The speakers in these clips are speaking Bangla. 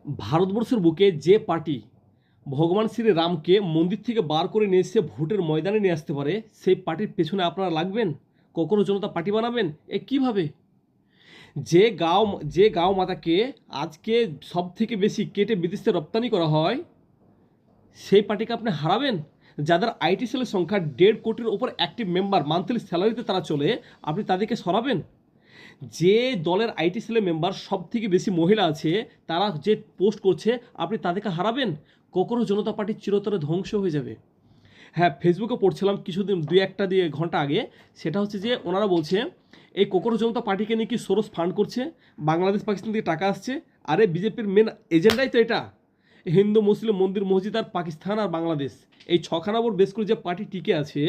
ভারতবর্ষের বুকে যে পার্টি ভগবান শ্রীরামকে মন্দির থেকে বার করে নিয়ে এসে ভোটের ময়দানে নিয়ে আসতে পারে, সেই পার্টির পেছনে আপনারা লাগবেন? কখনো জনতা পার্টি বানাবেন? কিভাবে? যে গাও মাতাকে আজকে সব থেকে বেশি কেটে বিদেশে রপ্তানি করা হয়, সেই পার্টিকে আপনি হারাবেন? যাদের আইটি সেলের সংখ্যা 1.5 কোটির ওপর অ্যাক্টিভ মেম্বার, মান্থলি স্যালারিতে তারা চলে, আপনি তাদেরকে সরাবেন? যে দলের আইটি সেলের মেম্বার সব থেকে বেশি মহিলা আছে, তারা যে পোস্ট করছে, আপনি তাদেরকে হারাবেন? কখনো জনতা পার্টি চিরতরে ধ্বংস হয়ে যাবে। হ্যাঁ, ফেসবুকে পড়ছিলাম কিছুদিন, 2-1 ঘন্টা আগে, সেটা হচ্ছে যে ওনারা বলছে এই কোকরো জনতা পার্টিকে নিয়ে কি সোরস ফান্ড করছে, বাংলাদেশ পাকিস্তান থেকে টাকা আসছে। আরে বিজেপির মেন এজেন্ডাই তো এটা, হিন্দু মুসলিম মন্দির মসজিদ আর পাকিস্তান আর বাংলাদেশ, এই ছখানা বোর্ড বেশ করে যে পার্টি টিকে আছে,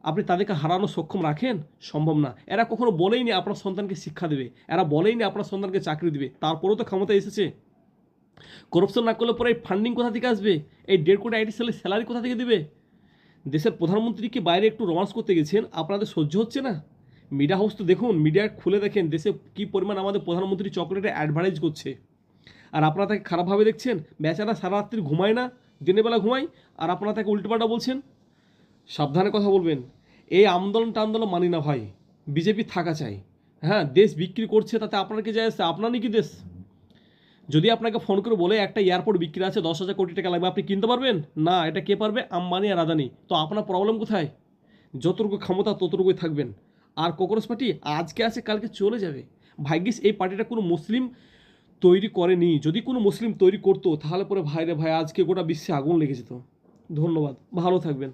আপনি তাদেরকে হারানো সক্ষম রাখেন? সম্ভব না। এরা কখনো বলেইনি আপনার সন্তানকে শিক্ষা দেবে, এরা বলেইনি আপনার সন্তানকে চাকরি দেবে, তারপরেও তো ক্ষমতা এসেছে। করাপশন না করলে পরে এই ফান্ডিং কোথা থেকে আসবে? এই 1.5 কোটি আইটি সেলের স্যালারি কোথা থেকে দেবে? দেশের প্রধানমন্ত্রীকে বাইরে একটু রোমান্স করতে গেছেন, আপনাদের সহ্য হচ্ছে না? মিডিয়া হাউস তো দেখুন, মিডিয়া খুলে দেখেন দেশে কী পরিমাণ আমাদের প্রধানমন্ত্রী চকলেটে অ্যাডভার্টাইজ করছে, আর আপনারা তাকে খারাপভাবে দেখছেন। বেচারা সারা রাত্রি ঘুমায় না, দিনের বেলা ঘুমায়, আর আপনারা তাকে উল্টোপাল্টা বলছেন। সাবধানে কথা বলবেন। এই আন্দোলন টান্দোলন মানি না ভাই, বিজেপি থাকা চাই। হ্যাঁ, দেশ বিক্রি করছে, তাতে আপনার কি যায় আসছে? আপনারই কি দেশ? যদি আপনাকে ফোন করে বলে একটা এয়ারপোর্ট বিক্রি আছে 10,000 কোটি টাকা লাগবে, আপনি কিনতে পারবেন? না, এটা কে পারবে? আম্বানি আর আদানি। তো আপনার প্রবলেম কোথায়? যতটুকু ক্ষমতা ততটুকুই থাকবেন। আর কংগ্রেস পার্টি আজকে আছে কালকে চলে যাবে। ভাগ্যিস এই পার্টিটা কোনো মুসলিম তৈরি করেনি। যদি কোনো মুসলিম তৈরি করতো, তাহলে পরে ভাই রে ভাই, আজকে গোটা বিশ্বে আগুন লেগে যেত। ধন্যবাদ, ভালো থাকবেন।